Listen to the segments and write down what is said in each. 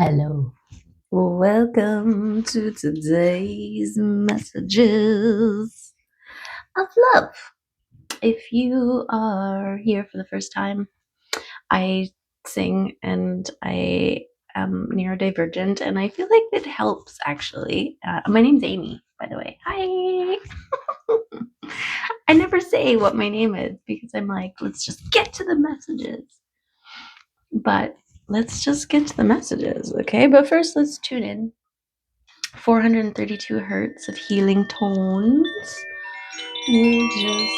Hello. Welcome to today's messages of love. If you are here for the first time, I sing and I am neurodivergent, and I feel like it helps actually. My name's Amy, by the way. Hi. I never say what my name is because I'm like, let's just get to the messages. But let's just get to the messages, okay? But first, let's tune in. 432 hertz of healing tones. We'll just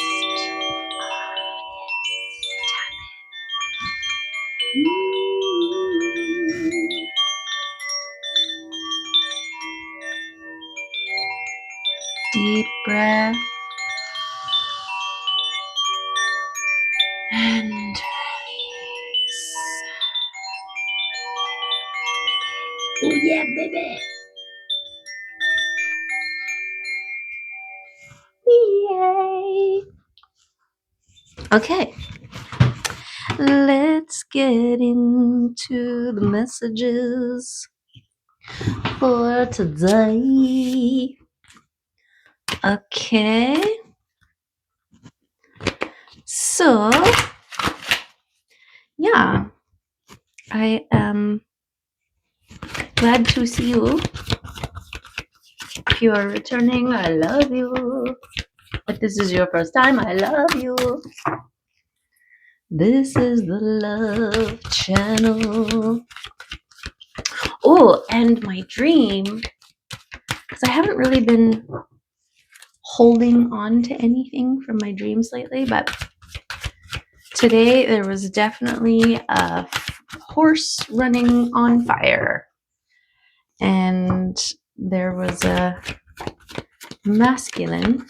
deep breath and release. Oh yeah, baby. Yay. Okay. Let's get into the messages for today. Okay. So, yeah, I am glad to see you. If you are returning, I love you. If this is your first time, I love you. This is the love channel. Oh, and my dream, because I haven't really been holding on to anything from my dreams lately, but today there was definitely a horse running on fire. And there was a masculine.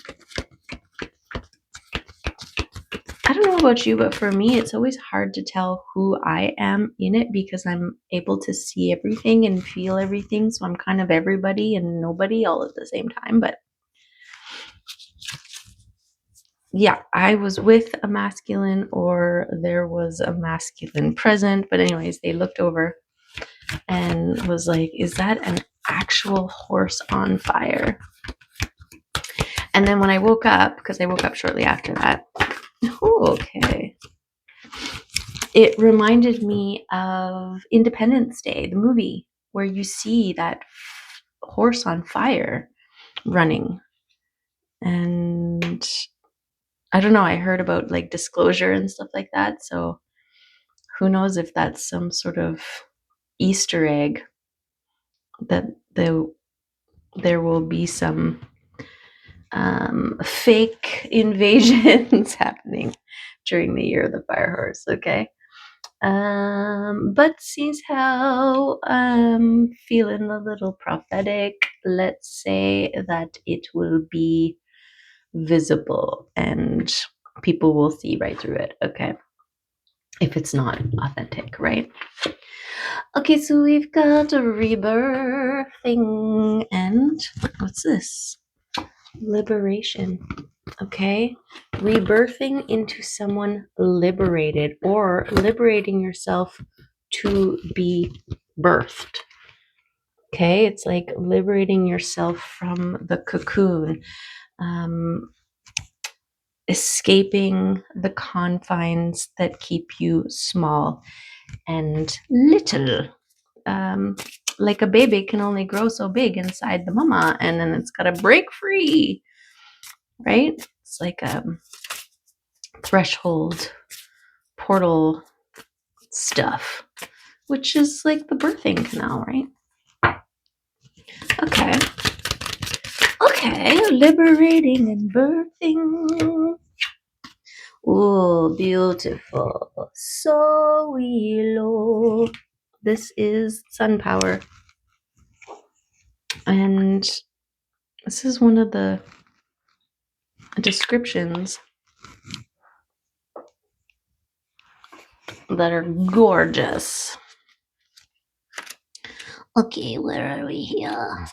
I don't know about you, but for me, it's always hard to tell who I am in it because I'm able to see everything and feel everything. So I'm kind of everybody and nobody all at the same time. But yeah, I was with a masculine or there was a masculine present. But anyways, they looked over and was like, is that an actual horse on fire? And then when I woke up, because I woke up shortly after that, okay. It reminded me of Independence Day, the movie, where you see that horse on fire running. And I don't know, I heard about like disclosure and stuff like that. So who knows if that's some sort of Easter egg that there will be some fake invasions happening during the year of the fire horse. Okay. But since how I'm feeling a little prophetic, let's say that it will be visible and people will see right through it, okay? If it's not authentic, right? Okay, so we've got a rebirthing and what's this? Liberation. Okay, rebirthing into someone liberated or liberating yourself to be birthed. Okay, it's like liberating yourself from the cocoon, escaping the confines that keep you small and little. Like a baby can only grow so big inside the mama, and then it's got to break free, right? It's like a threshold portal stuff, which is like the birthing canal, right? Okay. Okay, liberating and birthing. Oh, beautiful. So willow. This is sun power. And this is one of the descriptions that are gorgeous. Okay, where are we here?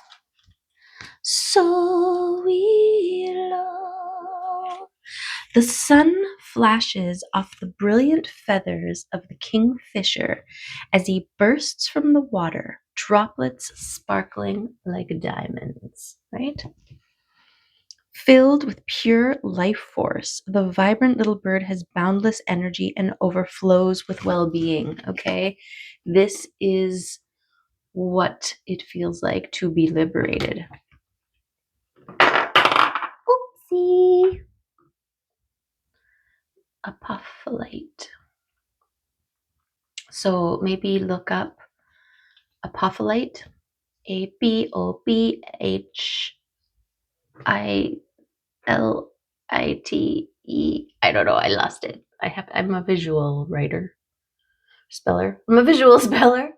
So we love The sun flashes off the brilliant feathers of the kingfisher as he bursts from the water, droplets sparkling like diamonds, right? Filled with pure life force, the vibrant little bird has boundless energy and overflows with well-being, okay? This is what it feels like to be liberated. Oopsie. Apophyllite. So maybe look up apophyllite, APOPHILITE. I don't know. I lost it. I'm a visual writer, speller. I'm a visual speller.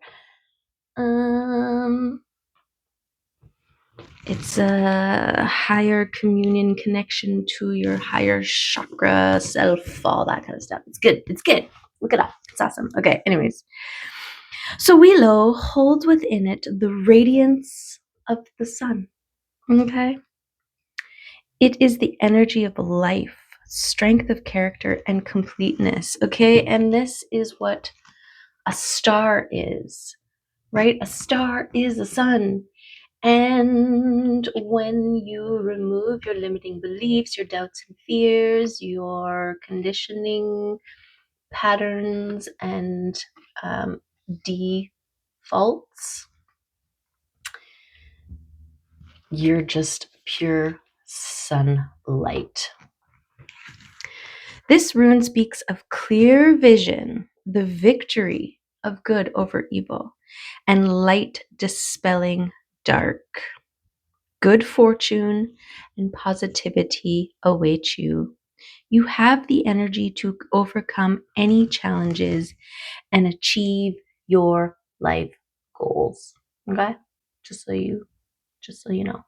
It's a higher communion connection to your higher chakra self, all that kind of stuff. It's good. It's good. Look it up. It's awesome. Okay. Anyways, so Willow holds within it the radiance of the sun. Okay. It is the energy of life, strength of character, and completeness. Okay. And this is what a star is, right? A star is the sun. And when you remove your limiting beliefs, your doubts and fears, your conditioning patterns and defaults, you're just pure sunlight. This rune speaks of clear vision, the victory of good over evil, and light dispelling dark. Good fortune and positivity await you. You have the energy to overcome any challenges and achieve your life goals. Okay? Just so you know.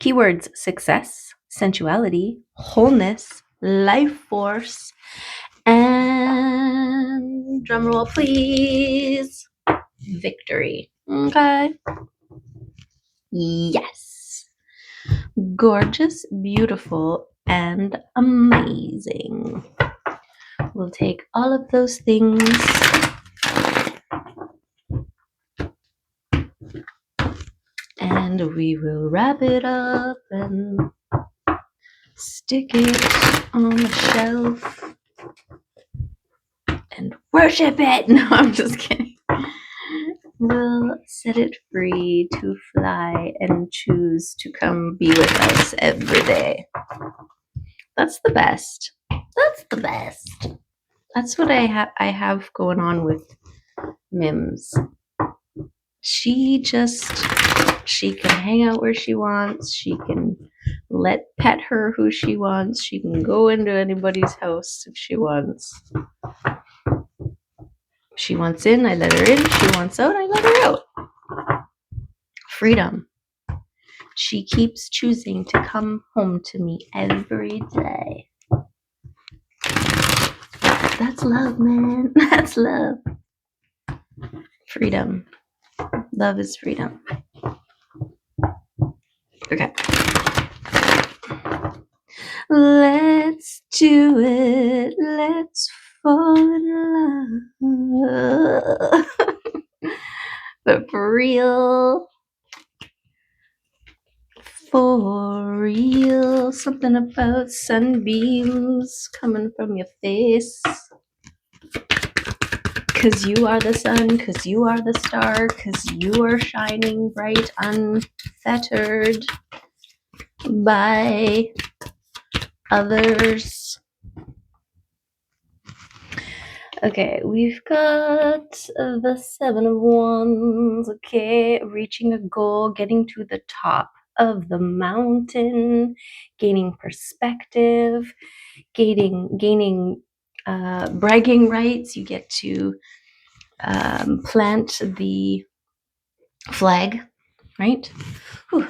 Keywords: success, sensuality, wholeness, life force, and drumroll please, victory. Okay? Yes. Gorgeous, beautiful, and amazing. We'll take all of those things and we will wrap it up and stick it on the shelf and worship it. No, I'm just kidding. We'll set it free to fly and choose to come be with us every day. That's the best. That's the best. That's what I have going on with Mims. She can hang out where she wants. She can let pet her who she wants. She can go into anybody's house if she wants. She wants in, I let her in. She wants out, I let her out. Freedom. She keeps choosing to come home to me every day. That's love, man. That's love. Freedom. Love is freedom. Okay. Let's do it. Let's fall in love. But for real. For real. Something about sunbeams coming from your face. 'Cause you are the sun, 'cause you are the star, 'cause you are shining bright, unfettered by others. Okay, we've got the Seven of Wands. Okay, reaching a goal, getting to the top of the mountain, gaining perspective, gaining bragging rights. You get to plant the flag, right? Whew.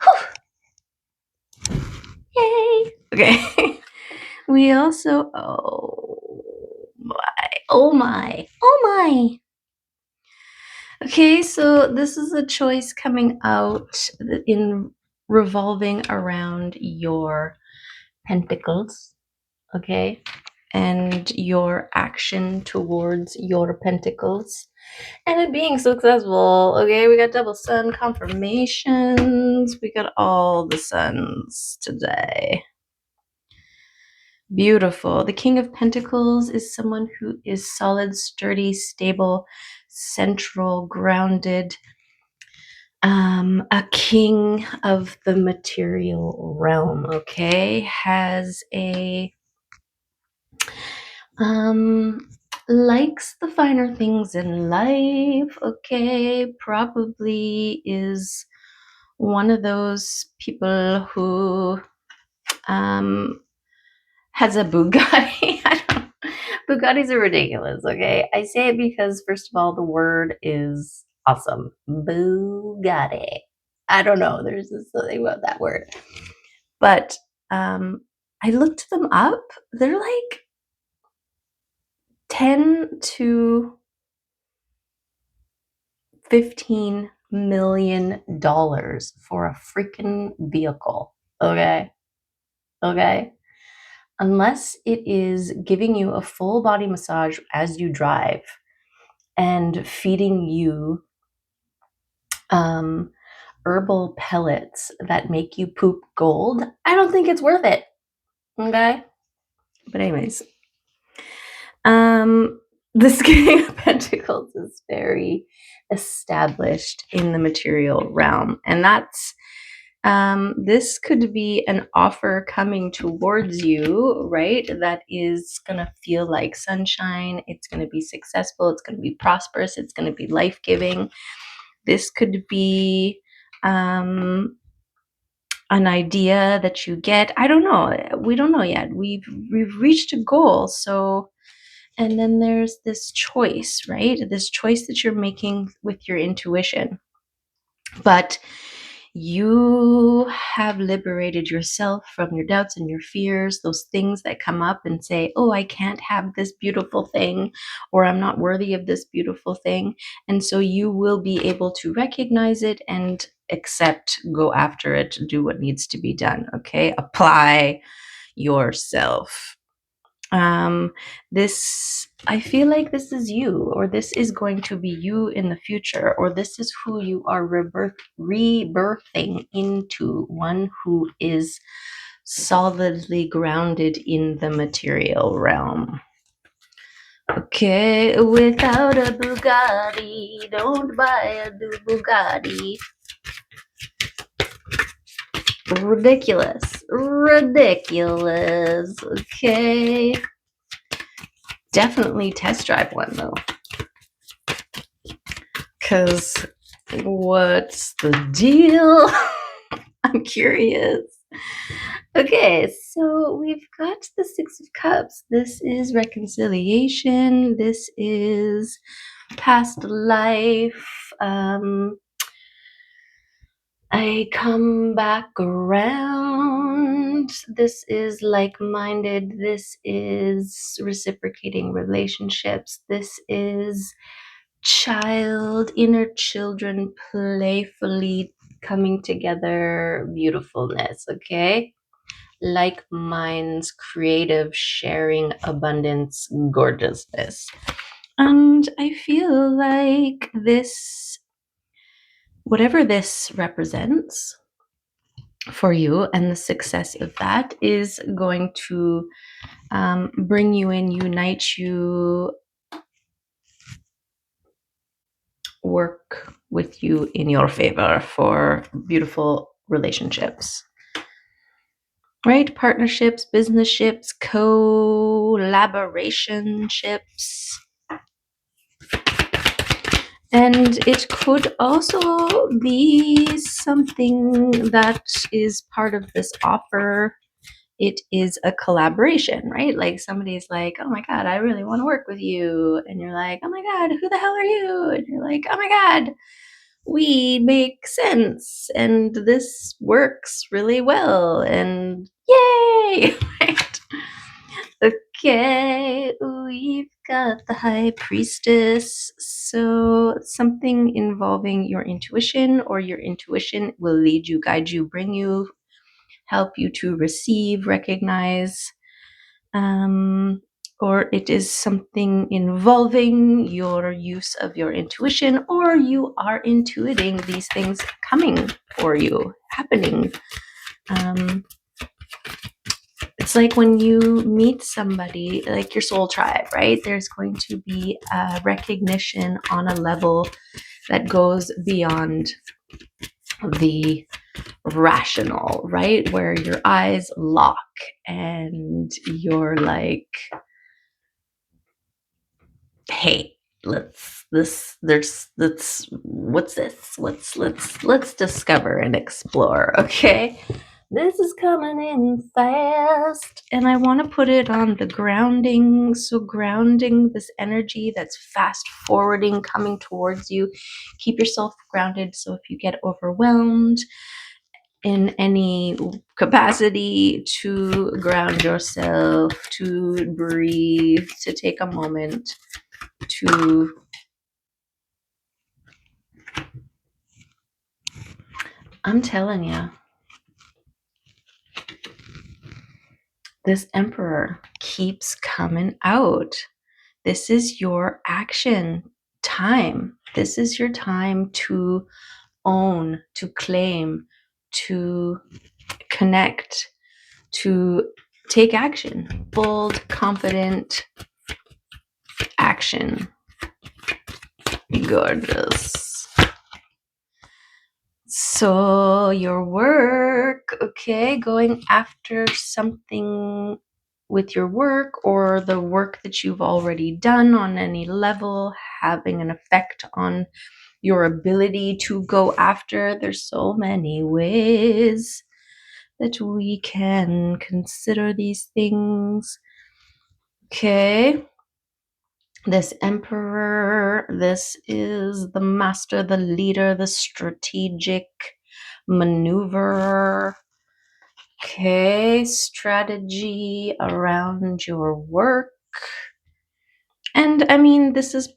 Whew. Yay! Okay. We also, oh my. Okay, so this is a choice coming out in revolving around your Pentacles, okay? And your action towards your pentacles and it being successful. Okay, we got double sun confirmations. We got all the suns today. Beautiful. The King of Pentacles is someone who is solid, sturdy, stable, central, grounded, a king of the material realm, okay? Has a likes the finer things in life, okay? Probably is one of those people who has a Bugatti. I don't Bugattis are ridiculous, okay? I say it because first of all, the word is awesome. Bugatti. I don't know. There's just something about that word. But I looked them up. They're like 10 to $15 million for a freaking vehicle. Okay. Okay. Unless it is giving you a full body massage as you drive and feeding you herbal pellets that make you poop gold, I don't think it's worth it. Okay. But anyways, this King of Pentacles is very established in the material realm, and that's this could be an offer coming towards you, right? That is gonna feel like sunshine. It's gonna be successful. It's gonna be prosperous. It's gonna be life-giving. This could be an idea that you get. I don't know. We don't know yet. We've reached a goal, so. And then there's this choice, right? This choice that you're making with your intuition. But you have liberated yourself from your doubts and your fears, those things that come up and say, oh, I can't have this beautiful thing, or I'm not worthy of this beautiful thing. And so you will be able to recognize it and accept, go after it, do what needs to be done. Okay. Apply yourself. This, I feel like this is you, or this is going to be you in the future, or this is who you are rebirthing into, one who is solidly grounded in the material realm. Okay, without a Bugatti, don't buy a new Bugatti. Ridiculous. Ridiculous. Okay. Definitely test drive one though. Because what's the deal? I'm curious. Okay, so we've got the Six of Cups. This is reconciliation. This is past life. I come back around. This is like-minded. This is reciprocating relationships. This is inner children playfully coming together, beautifulness, okay? Like minds, creative, sharing, abundance, gorgeousness. And I feel like this, whatever this represents for you and the success of that is going to bring you in, unite you, work with you in your favor for beautiful relationships, right? Partnerships, business ships, collaborationships. And it could also be something that is part of this offer. It is a collaboration, right? Like somebody's like, oh my God, I really want to work with you. And you're like, oh my God, who the hell are you? And you're like, oh my God, we make sense and this works really well. And yay, right? Okay, we've got the High Priestess. So something involving your intuition, or your intuition will lead you, guide you, bring you, help you to receive, recognize, or it is something involving your use of your intuition, or you are intuiting these things coming for you, happening. It's like when you meet somebody, like your soul tribe, right? There's going to be a recognition on a level that goes beyond the rational, right? Where your eyes lock and you're like, hey, let's what's this? Let's discover and explore, okay? This is coming in fast, and I want to put it on the grounding. So grounding this energy that's fast forwarding, coming towards you. Keep yourself grounded. So if you get overwhelmed in any capacity, to ground yourself, to breathe, to take a moment to I'm telling you, this emperor keeps coming out. This is your action time. This is your time to own, to claim, to connect, to take action. Bold, confident action. Gorgeous. So your work, okay, going after something with your work or the work that you've already done on any level, having an effect on your ability to go after. There's so many ways that we can consider these things. Okay. This emperor, this is the master, the leader, the strategic maneuverer. Okay, strategy around your work. And I mean, this is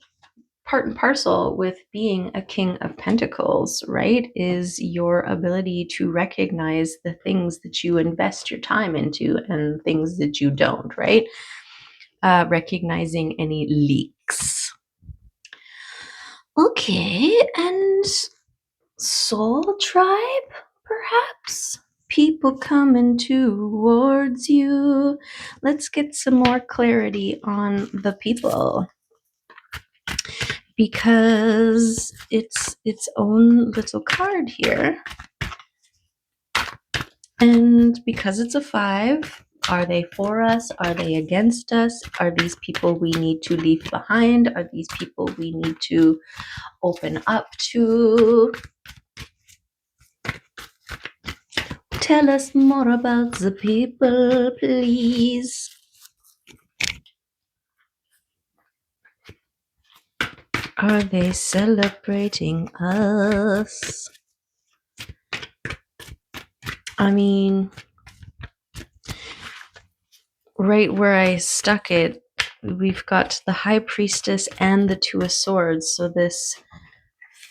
part and parcel with being a king of pentacles, right? Is your ability to recognize the things that you invest your time into and things that you don't, right? Recognizing any leaks. Okay, and soul tribe, perhaps? People coming towards you. Let's get some more clarity on the people, because it's its own little card here. And because it's a 5, are they for us? Are they against us? Are these people we need to leave behind? Are these people we need to open up to? Tell us more about the people, please. Are they celebrating us? I mean, right where I stuck it, we've got the High Priestess and the Two of Swords. So this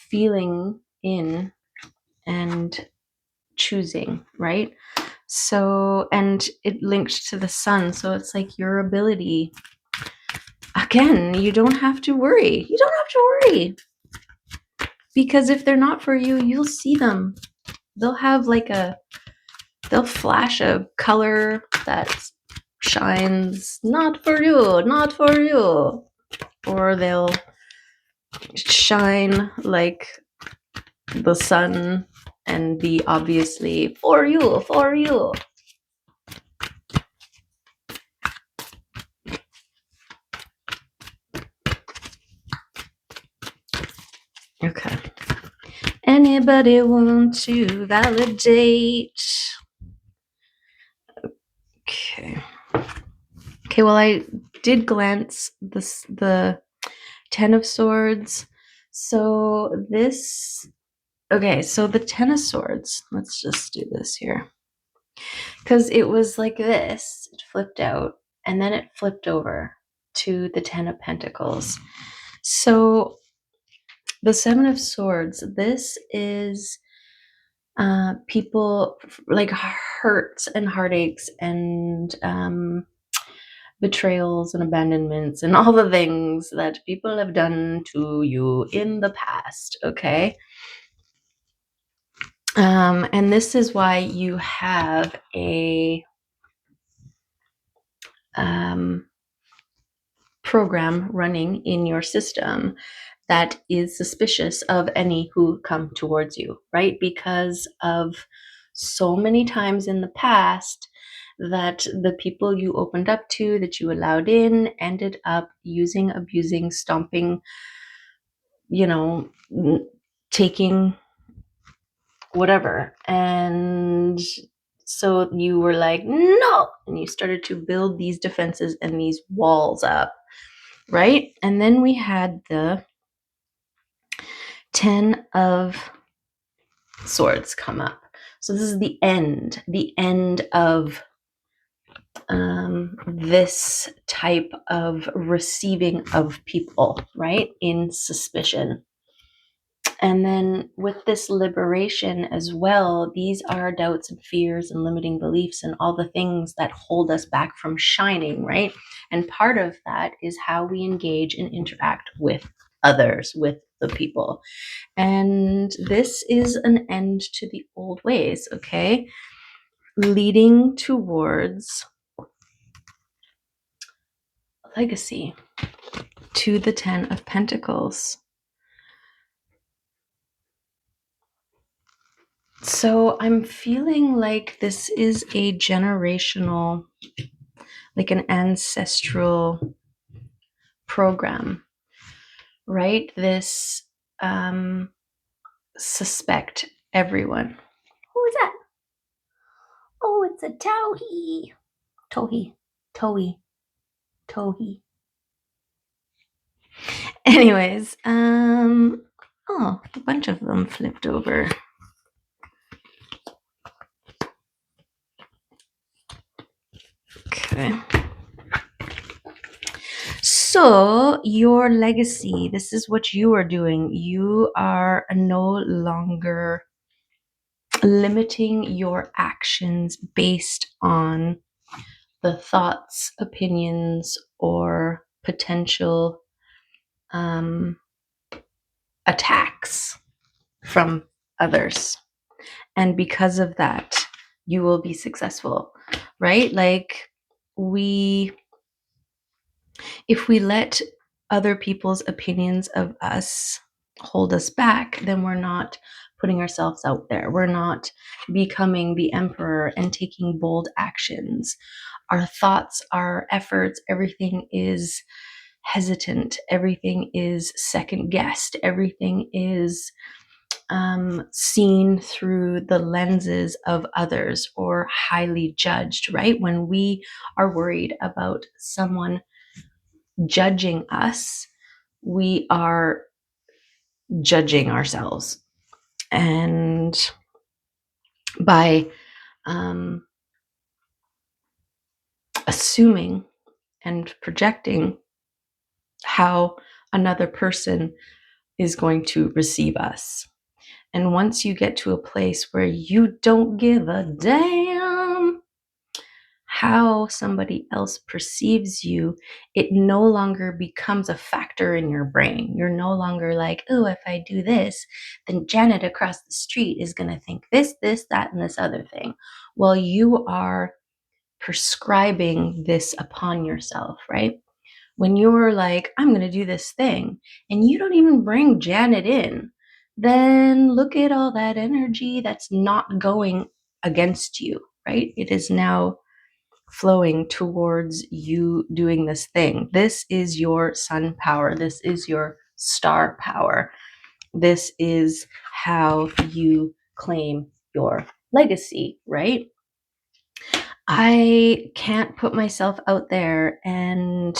feeling in and choosing, right? So, and it linked to the sun. So it's like your ability. Again, you don't have to worry. You don't have to worry. Because if they're not for you, you'll see them. They'll have like they'll flash a color that shines, not for you, not for you. Or they'll shine like the sun and be obviously for you, for you. Okay. Anybody want to validate? Okay. Okay, well, I did glance the 10 of Swords. So this, okay, so the 10 of Swords, let's just do this here. Because it was like this, it flipped out, and then it flipped over to the 10 of Pentacles. So the 7 of Swords, this is people like hurts and heartaches and betrayals and abandonments and all the things that people have done to you in the past, okay? And this is why you have a program running in your system that is suspicious of any who come towards you, right? Because of so many times in the past that the people you opened up to, that you allowed in, ended up using, abusing, stomping, taking whatever. And so you were like, no, and you started to build these defenses and these walls up, right? And then we had the 10 of Swords come up. So this is the end of this type of receiving of people, right? In suspicion. And then with this liberation as well, these are doubts and fears and limiting beliefs and all the things that hold us back from shining, right? And part of that is how we engage and interact with others, with the people. And this is an end to the old ways, okay? Leading towards legacy, to the 10 of Pentacles. So I'm feeling like this is a generational, like an ancestral program, right? This suspect everyone. Who is that? Oh, it's a Tauhi. Tohi. Anyways, oh, a bunch of them flipped over. Okay. So, your legacy, this is what you are doing. You are no longer limiting your actions based on the thoughts, opinions, or potential attacks from others. And because of that, you will be successful, right? Like, if we let other people's opinions of us hold us back, then we're not putting ourselves out there. We're not becoming the emperor and taking bold actions. Our thoughts, our efforts, everything is hesitant. Everything is second guessed. Everything is seen through the lenses of others or highly judged, right? When we are worried about someone judging us, we are judging ourselves. And by assuming and projecting how another person is going to receive us. And once you get to a place where you don't give a damn how somebody else perceives you, it no longer becomes a factor in your brain. You're no longer like, oh, if I do this, then Janet across the street is going to think this, that, and this other thing. Well, you are prescribing this upon yourself, right? When you're like, I'm going to do this thing, and you don't even bring Janet in, then look at all that energy that's not going against you, right? It is now flowing towards you doing this thing. This is your sun power. This is your star power. This is how you claim your legacy, right? I can't put myself out there and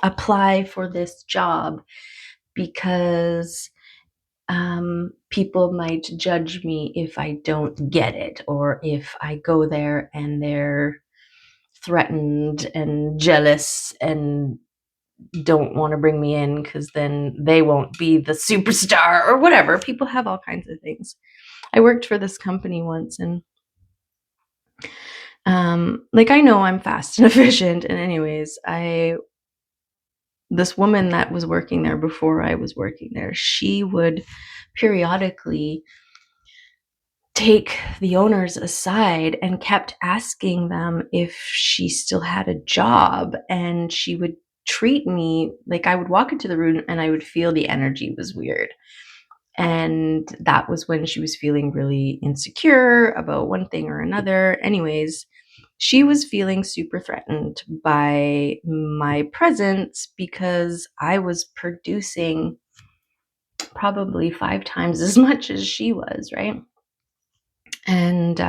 apply for this job because people might judge me if I don't get it, or if I go there and they're threatened and jealous and don't want to bring me in because then they won't be the superstar or whatever. People have all kinds of things. I worked for this company once, and like, I know I'm fast and efficient, and anyways, this woman that was working there before I was working there, she would periodically take the owners aside and kept asking them if she still had a job, and she would treat me like, I would walk into the room and I would feel the energy was weird. And that was when she was feeling really insecure about one thing or another. Anyways, she was feeling super threatened by my presence because I was producing probably 5 times as much as she was, right? And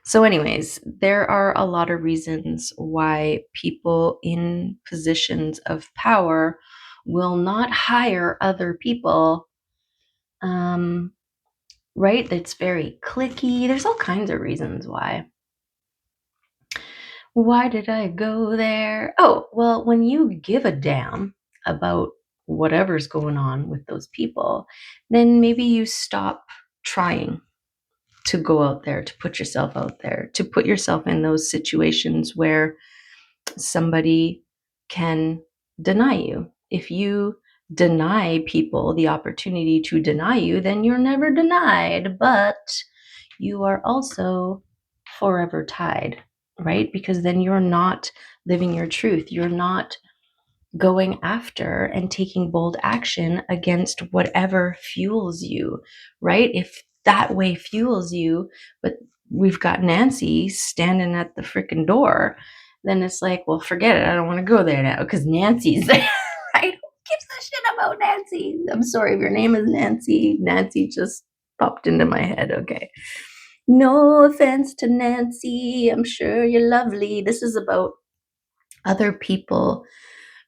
so, anyways, there are a lot of reasons why people in positions of power will not hire other people. Right? It's very cliquey. There's all kinds of reasons why. Why did I go there? Oh, well, when you give a damn about whatever's going on with those people, then maybe you stop trying to go out there, to put yourself out there, to put yourself in those situations where somebody can deny you. If you deny people the opportunity to deny you, then you're never denied, but you are also forever tied, right? Because then you're not living your truth. You're not going after and taking bold action against whatever fuels you, right? If that way fuels you, but we've got Nancy standing at the freaking door, then it's like, well, forget it. I don't want to go there now because Nancy's there, right? Who gives a shit about Nancy? I'm sorry if your name is Nancy. Nancy just popped into my head. Okay. No offense to Nancy. I'm sure you're lovely. This is about other people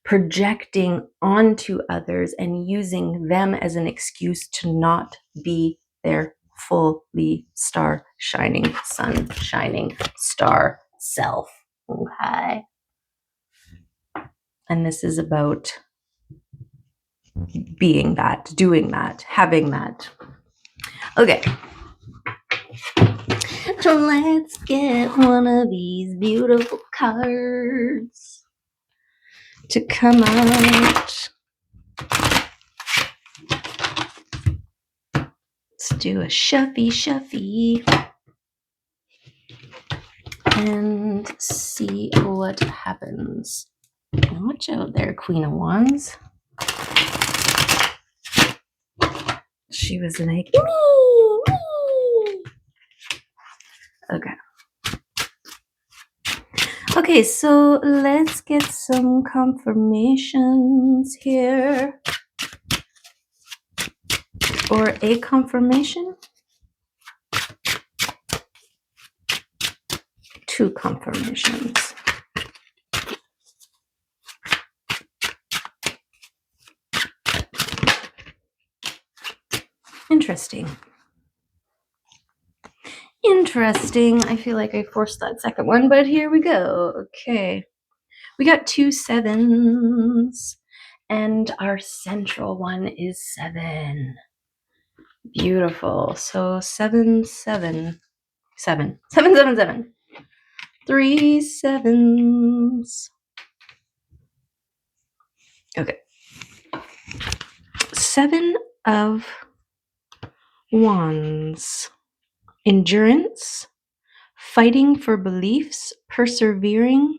projecting onto others and using them as an excuse to not be their fully star shining, sun shining star self. Okay. And this is about being that, doing that, having that. Okay. So let's get one of these beautiful cards to come out. Let's do a shuffy and see what happens. Watch out there, Queen of Wands. She was like, me. Okay. Okay, so let's get some confirmations here. Or a confirmation. 2 confirmations. Interesting. I feel like I forced that second one, but here we go. Okay. We got 2 7s, and our central one is 7. Beautiful. So 7 7 7 7 7 7. 3 7s. Okay. 7 of Wands. Endurance, fighting for beliefs, persevering,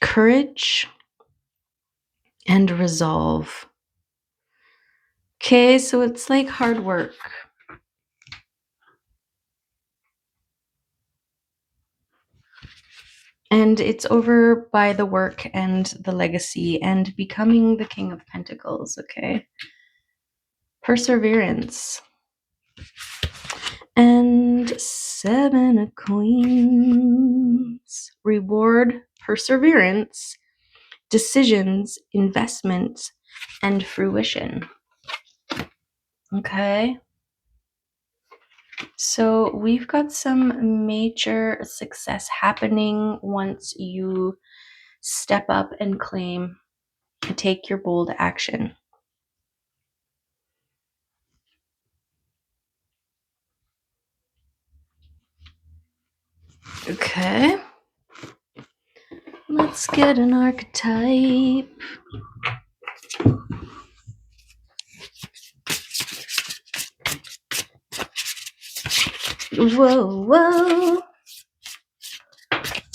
courage, and resolve. Okay, so it's like hard work. And it's over by the work and the legacy and becoming the King of Pentacles, okay? Perseverance. And 7 of Queens. Reward, perseverance, decisions, investments, and fruition. Okay. So we've got some major success happening once you step up and claim and take your bold action. Okay. Let's get an archetype. Whoa, whoa.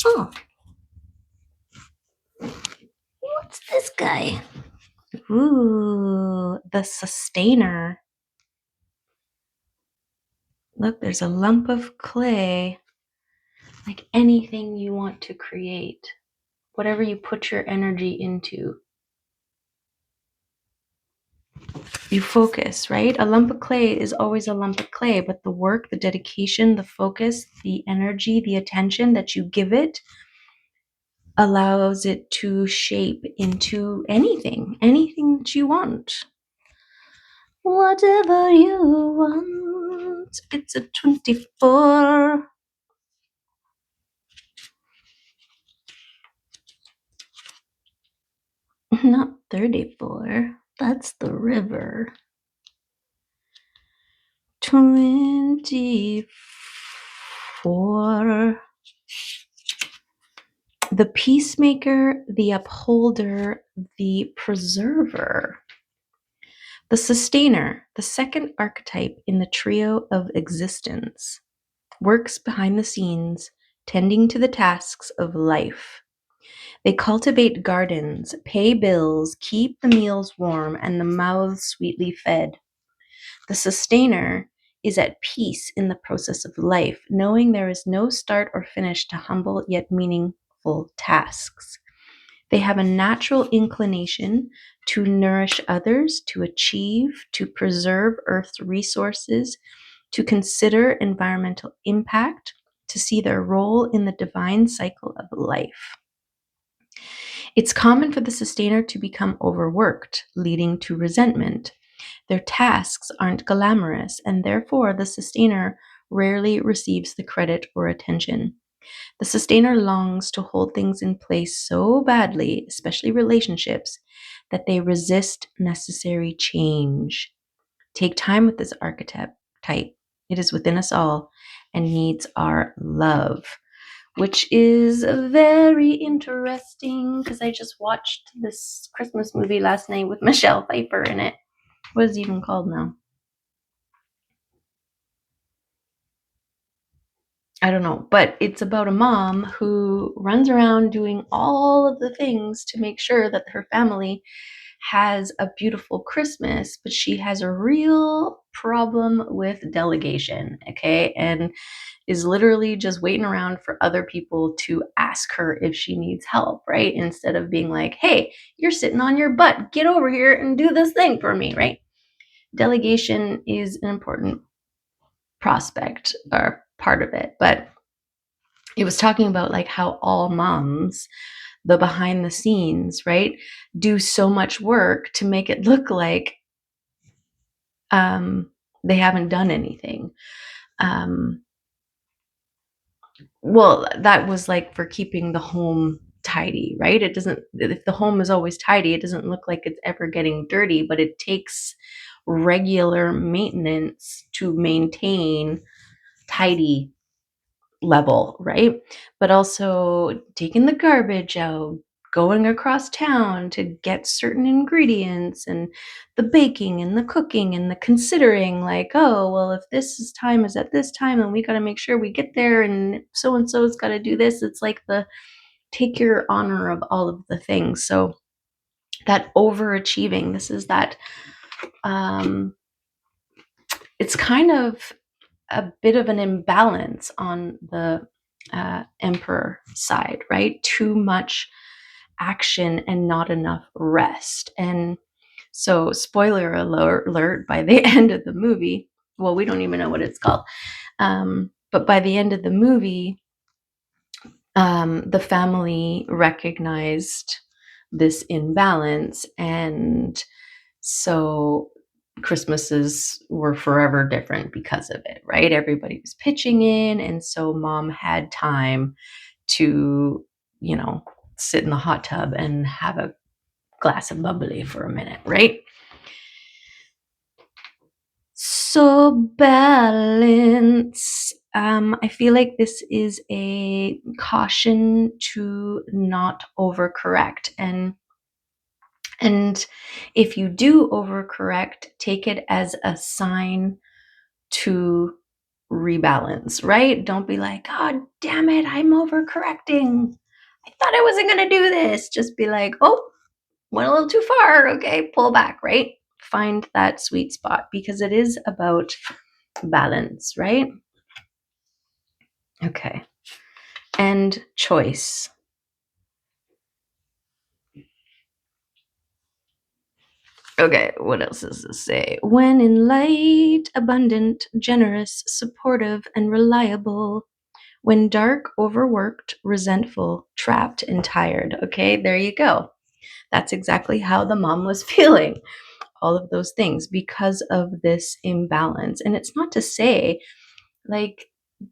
Oh. What's this guy? Ooh, the sustainer. Look, there's a lump of clay. Like anything you want to create, whatever you put your energy into, you focus, right? A lump of clay is always a lump of clay, but the work, the dedication, the focus, the energy, the attention that you give it allows it to shape into anything that you want. Whatever you want. It's a 24. Not 34. That's the river. 24. The peacemaker, the upholder, the preserver. The sustainer, the second archetype in the trio of existence, works behind the scenes, tending to the tasks of life. They cultivate gardens, pay bills, keep the meals warm, and the mouths sweetly fed. The sustainer is at peace in the process of life, knowing there is no start or finish to humble yet meaningful tasks. They have a natural inclination to nourish others, to achieve, to preserve Earth's resources, to consider environmental impact, to see their role in the divine cycle of life. It's common for the sustainer to become overworked, leading to resentment. Their tasks aren't glamorous, and therefore the sustainer rarely receives the credit or attention. The sustainer longs to hold things in place so badly, especially relationships, that they resist necessary change. Take time with this archetype. It is within us all and needs our love, which is very interesting because I just watched this Christmas movie last night with Michelle Pfeiffer in it. What is it even called now? I don't know, but it's about a mom who runs around doing all of the things to make sure that her family has a beautiful Christmas, but she has a real problem with delegation, okay? And is literally just waiting around for other people to ask her if she needs help, right? Instead of being like, hey, you're sitting on your butt, get over here and do this thing for me, right? Delegation is an important prospect or part of it, but it was talking about like how all moms, the behind the scenes, right, do so much work to make it look like they haven't done anything. Well, that was like for keeping the home tidy, right? It doesn't, if the home is always tidy, it doesn't look like it's ever getting dirty, but it takes regular maintenance to maintain tidy level, right? But also taking the garbage out, going across town to get certain ingredients, and the baking and the cooking and the considering, like, oh, well, if time is at this time and we got to make sure we get there and so's got to do this. It's like the take your honor of all of the things. So that overachieving, this is that, it's kind of a bit of an imbalance on the emperor side, right? Too much action and not enough rest. And so, spoiler alert, by the end of the movie, well, we don't even know what it's called. But by the end of the movie, the family recognized this imbalance. And so Christmases were forever different because of it, right? Everybody was pitching in. And so mom had time to, sit in the hot tub and have a glass of bubbly for a minute, right? So balance. I feel like this is a caution to not overcorrect. And if you do overcorrect, take it as a sign to rebalance, right? Don't be like, God damn it, I'm overcorrecting. I thought I wasn't going to do this. Just be like, oh, went a little too far. Okay, pull back, right? Find that sweet spot because it is about balance, right? Okay. And choice. Okay, what else does this say? When in light, abundant, generous, supportive, and reliable. When dark, overworked, resentful, trapped, and tired. Okay, there you go. That's exactly how the mom was feeling. All of those things because of this imbalance. And it's not to say, like,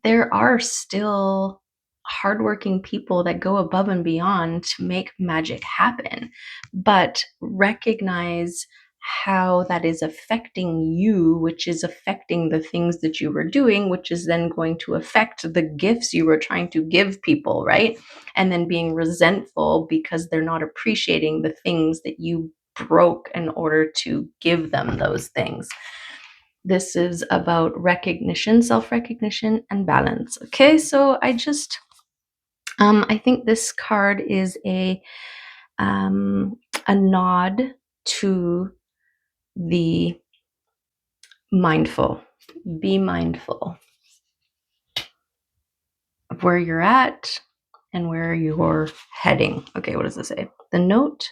there are still hardworking people that go above and beyond to make magic happen, but recognize how that is affecting you, which is affecting the things that you were doing, which is then going to affect the gifts you were trying to give people, right? And then being resentful because they're not appreciating the things that you broke in order to give them those things. This is about recognition, self-recognition, and balance. Okay, so I think this card is a nod to the mindful. Be mindful of where you're at and where you're heading. Okay, what does this say? The note.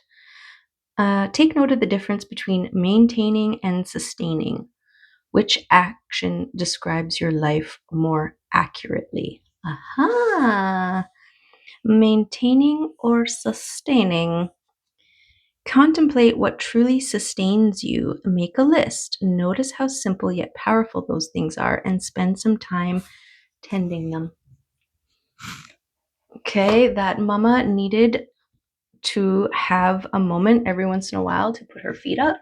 Take note of the difference between maintaining and sustaining. Which action describes your life more accurately? Aha! Maintaining or sustaining. Contemplate what truly sustains you. Make a list. Notice how simple yet powerful those things are and spend some time tending them. Okay, that mama needed to have a moment every once in a while to put her feet up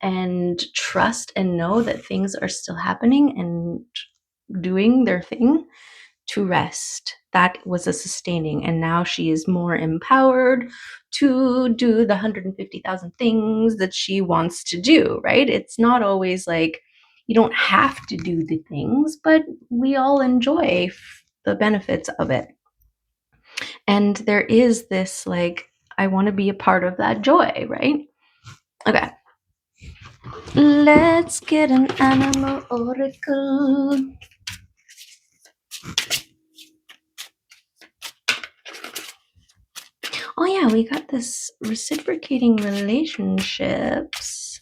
and trust and know that things are still happening and doing their thing, to rest. That was a sustaining. And now she is more empowered to do the 150,000 things that she wants to do, right? It's not always like you don't have to do the things, but we all enjoy the benefits of it. And there is this, like, I want to be a part of that joy, right? Okay. Let's get an animal oracle. Oh yeah, we got this reciprocating relationships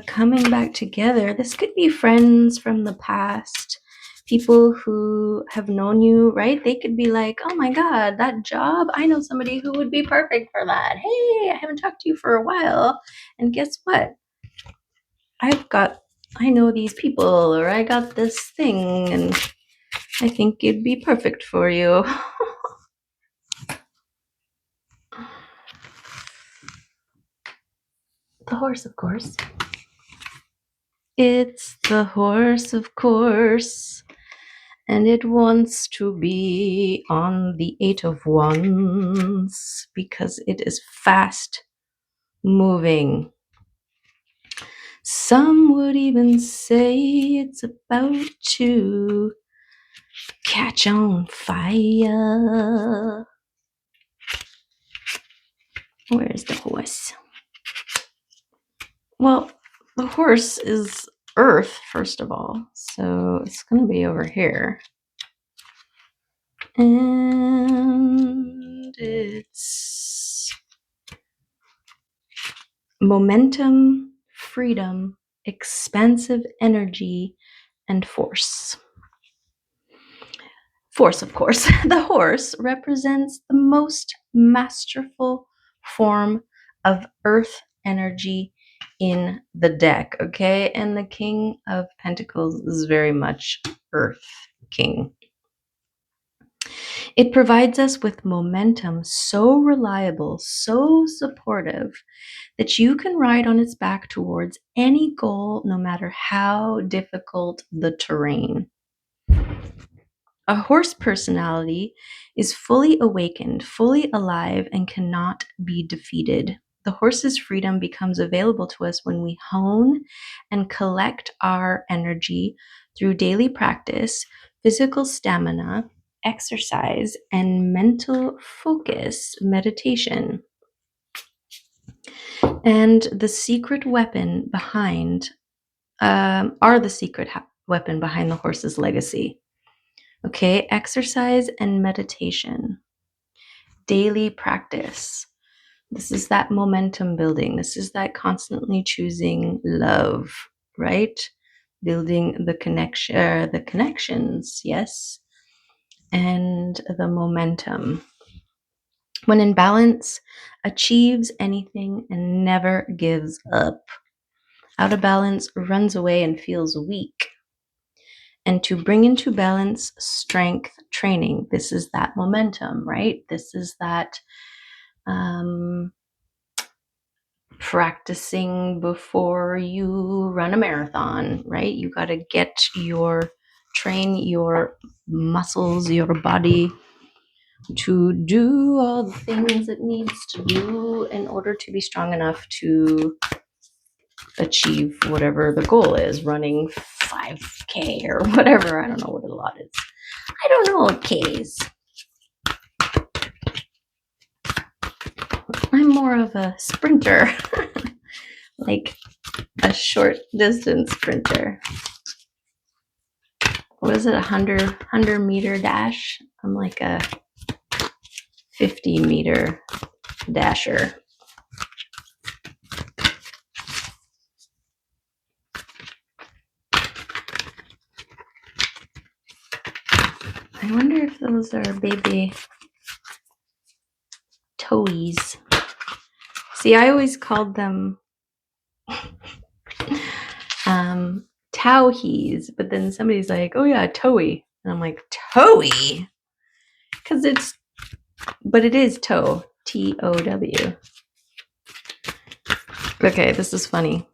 coming back together. This could be friends from the past, people who have known you, right? They could be like, oh my God, that job, I know somebody who would be perfect for that. Hey, I haven't talked to you for a while. And guess what? I know these people, or I got this thing, and I think it'd be perfect for you. The horse, of course. It's the horse, of course, and it wants to be on the 8 of Wands because it is fast moving. Some would even say it's about to catch on fire. Where's the horse? Well, the horse is Earth, first of all, so it's going to be over here. And it's momentum, freedom, expansive energy, and force. Force, of course. The horse represents the most masterful form of earth energy in the deck, okay? And the King of Pentacles is very much Earth King. It provides us with momentum so reliable, so supportive, that you can ride on its back towards any goal, no matter how difficult the terrain. A horse personality is fully awakened, fully alive, and cannot be defeated. The horse's freedom becomes available to us when we hone and collect our energy through daily practice, physical stamina, exercise, and mental focus meditation. And the secret weapon behind are the secret weapon behind the horse's legacy. Okay, exercise and meditation, daily practice. This is that momentum building. This is that constantly choosing love, right? Building the connections, yes, and the momentum. When in balance, achieves anything and never gives up. Out of balance, runs away and feels weak. And to bring into balance strength training, this is that momentum, right? This is that practicing before you run a marathon, right? You got to train your muscles, your body to do all the things it needs to do in order to be strong enough to achieve whatever the goal is, running 5K or whatever. I don't know what a lot is. I don't know what K is. I'm more of a sprinter, like a short distance sprinter. What is it, 100 meter dash? I'm like a 50-meter dasher. I wonder if those are baby towies. See, I always called them towhees, but then somebody's like, oh yeah, towie. And I'm like, towie? Because it is toe, T-O-W. Okay, this is funny.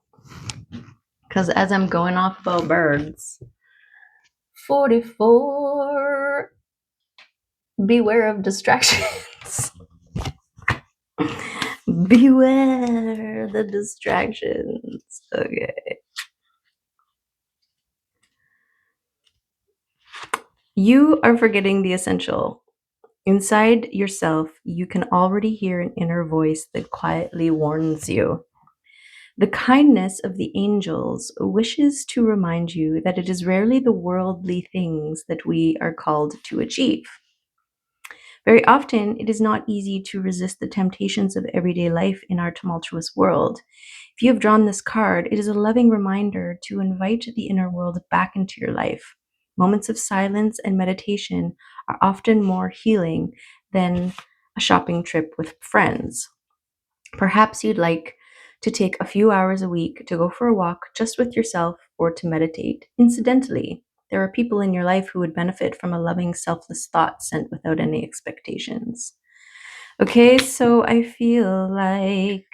Because as I'm going off about birds, 44, beware of distractions. Beware the distractions. Okay. You are forgetting the essential. Inside yourself, you can already hear an inner voice that quietly warns you. The kindness of the angels wishes to remind you that it is rarely the worldly things that we are called to achieve. Very often, it is not easy to resist the temptations of everyday life in our tumultuous world. If you have drawn this card, it is a loving reminder to invite the inner world back into your life. Moments of silence and meditation are often more healing than a shopping trip with friends. Perhaps you'd like to take a few hours a week to go for a walk just with yourself or to meditate. Incidentally, there are people in your life who would benefit from a loving, selfless thought sent without any expectations. Okay, so I feel like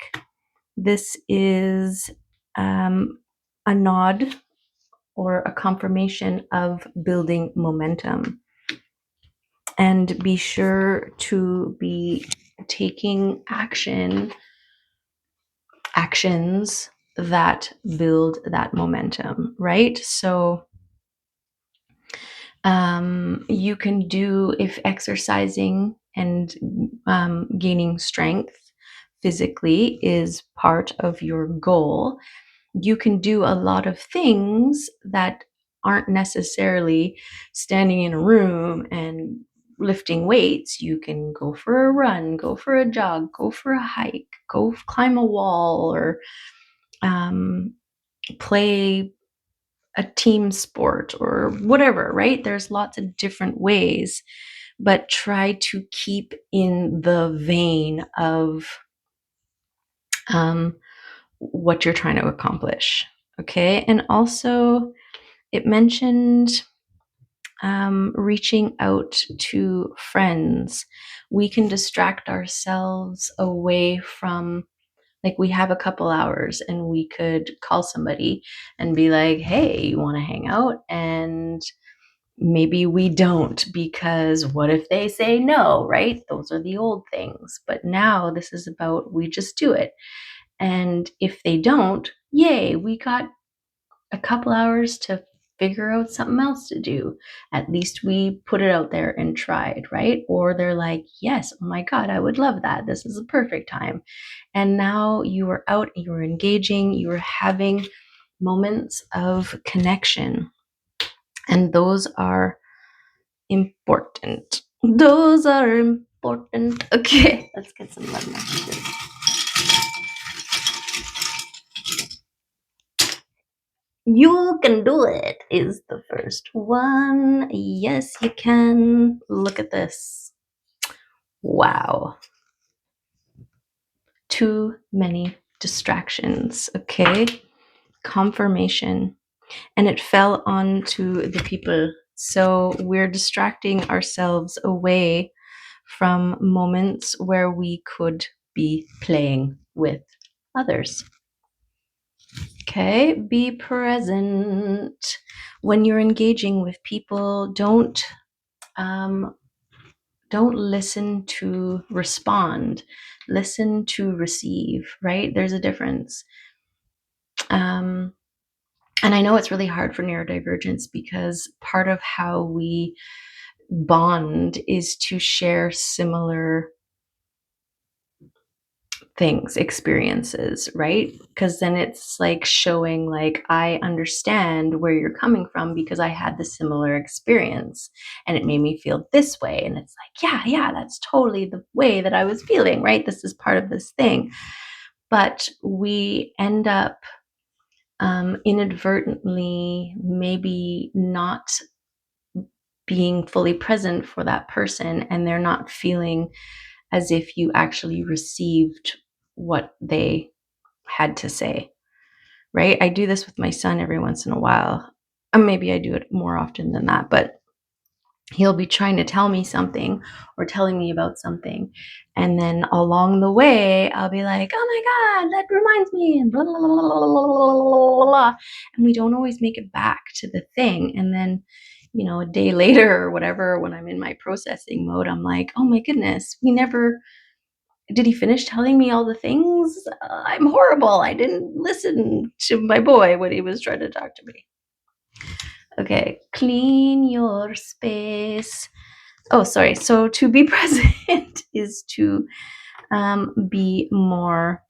this is a nod or a confirmation of building momentum. And be sure to be taking actions that build that momentum, right? So you can do, if exercising and gaining strength physically is part of your goal, you can do a lot of things that aren't necessarily standing in a room and lifting weights. You can go for a run, go for a jog, go for a hike, go climb a wall, or play a team sport or whatever, right? There's lots of different ways, but try to keep in the vein of what you're trying to accomplish. Okay. And also, it mentioned reaching out to friends. We can distract ourselves away from, like, we have a couple hours and we could call somebody and be like, hey, you want to hang out? And Maybe we don't, because what if they say no, right? Those are the old things. But now this is about we just do it. And if they don't, yay, we got a couple hours to figure out something else to do. At least we put it out there and tried, right? Or they're like, yes, oh my God, I would love that. This is a perfect time. And now you are out, you are engaging, you are having moments of connection. And those are important. Those are important. Okay, let's get some love messages. You can do it is the first one. Yes, you can. Look at this. Wow. Too many distractions. Okay. Confirmation. And it fell onto the people. So we're distracting ourselves away from moments where we could be playing with others. Okay, be present when you're engaging with people. Don't listen to respond. Listen to receive. Right? There's a difference. And I know it's really hard for neurodivergence because part of how we bond is to share similar things, experiences, right? Because then it's like showing, like, I understand where you're coming from because I had the similar experience and it made me feel this way. And it's like, yeah, that's totally the way that I was feeling, right? This is part of this thing. But we end up inadvertently maybe not being fully present for that person, and they're not feeling as if you actually received what they had to say, right? I do this with my son every once in a while. Maybe I do it more often than that, but he'll be trying to tell me something or telling me about something. And then along the way, I'll be like, oh my God, that reminds me, and blah, blah, blah, blah, blah, blah. And we don't always make it back to the thing. And then, a day later or whatever, when I'm in my processing mode, I'm like, oh my goodness, did he finish telling me all the things? I'm horrible. I didn't listen to my boy when he was trying to talk to me. Okay, clean your space. Oh, sorry. So to be present is to be more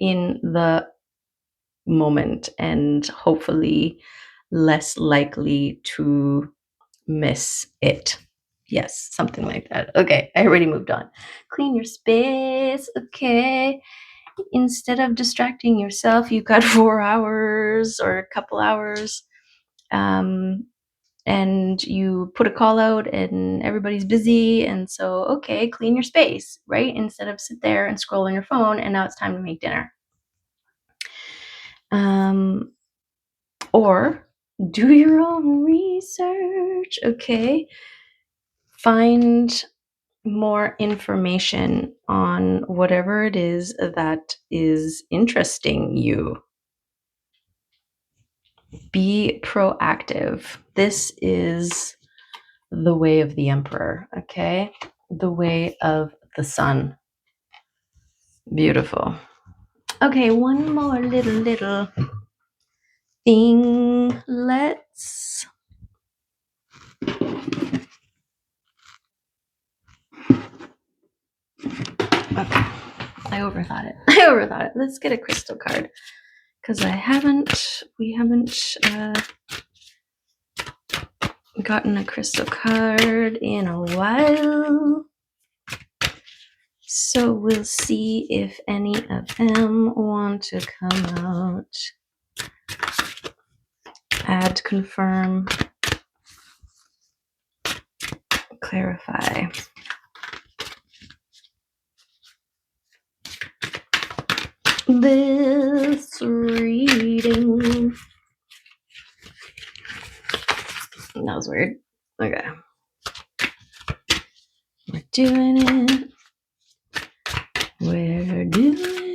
in the moment and hopefully less likely to miss it. Yes, something like that. Okay, I already moved on. Clean your space. Okay. Instead of distracting yourself, you've got 4 hours or a couple hours. And you put a call out and everybody's busy. And so, okay, clean your space, right? Instead of sit there and scroll on your phone and now it's time to make dinner. Or do your own research, okay? Find more information on whatever it is that is interesting you. Be proactive. This is the way of the emperor, okay? The way of the sun. Beautiful. Okay, one more little thing. Let's... Okay, I overthought it. Let's get a crystal card. Because we haven't gotten a crystal card in a while. So we'll see if any of them want to come out. Add, confirm, clarify. This reading. That was weird. Okay. We're doing it. We're doing it.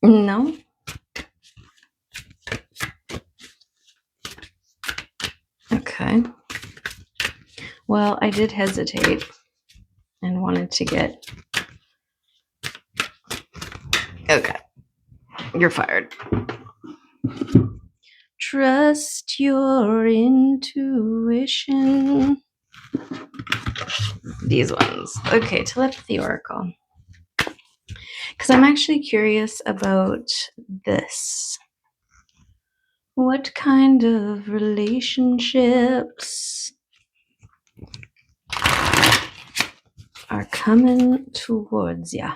No? Okay. Well, I did hesitate and wanted to get... Okay. You're fired. Trust your intuition. These ones. Okay, telepathy oracle. Because I'm actually curious about this. What kind of relationships are coming towards ya?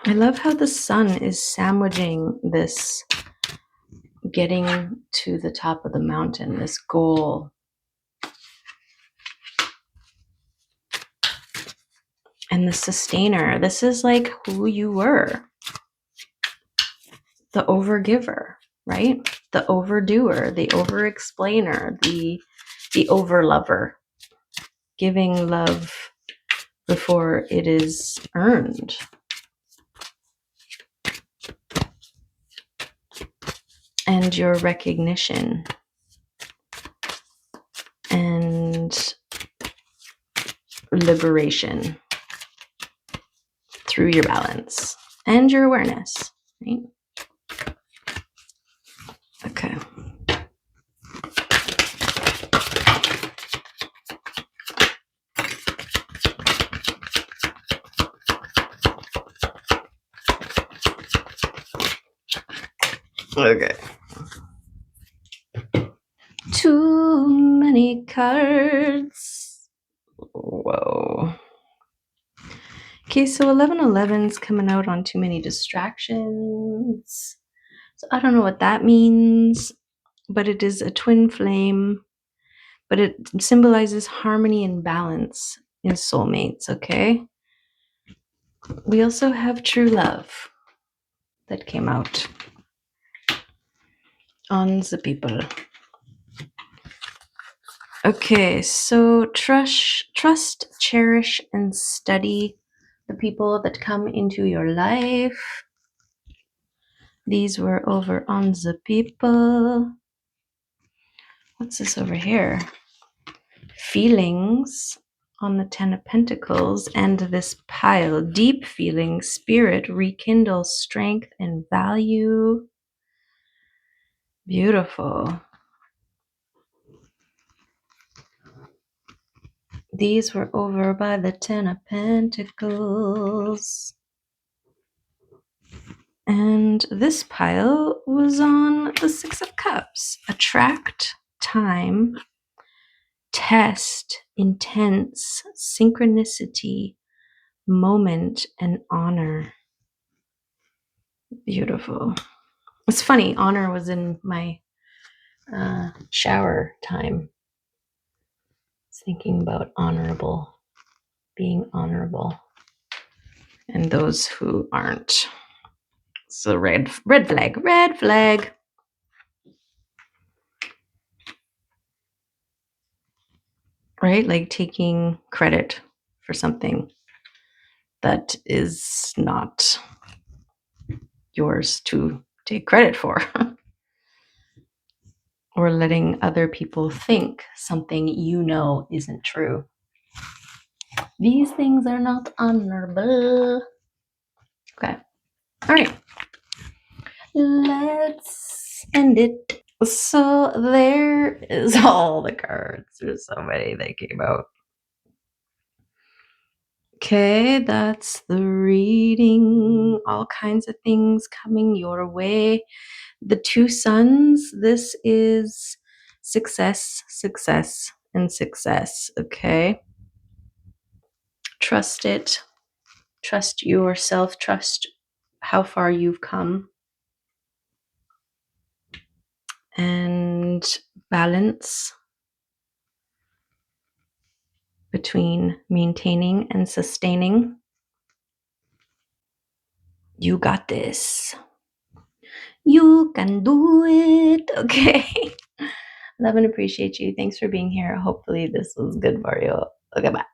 I love how the sun is sandwiching this getting to the top of the mountain, this goal. And the sustainer. This is like who you were. The overgiver, right? The overdoer, the overexplainer, the overlover. Giving love before it is earned. And your recognition. And liberation through your balance and your awareness, right? Okay. Okay. Too many cards. Whoa. Okay, so 1111's coming out on too many distractions. So I don't know what that means, but it is a twin flame, but it symbolizes harmony and balance in soulmates, okay? We also have true love that came out on the people. Okay, so trust, cherish, and study the people that come into your life. These were over on the people. What's this over here? Feelings on the Ten of Pentacles and this pile. Deep feelings, spirit, rekindle strength and value. Beautiful. These were over by the Ten of Pentacles. And this pile was on the Six of Cups. Attract, time, test, intense, synchronicity, moment, and honor. Beautiful. It's funny, honor was in my shower time. I was thinking about honorable, being honorable, and those who aren't. So red flag. Right? Like taking credit for something that is not yours to take credit for. Or letting other people think something you know isn't true. These things are not honorable. Okay. All right. Let's end it. So there is all the cards. There's so many that came out. Okay, that's the reading. All kinds of things coming your way. The two suns, this is success, success, and success. Okay. Trust it. Trust yourself. Trust how far you've come. And balance between maintaining and sustaining. You got this. You can do it. Okay. Love and appreciate you. Thanks for being here. Hopefully this was good for you. Okay, bye.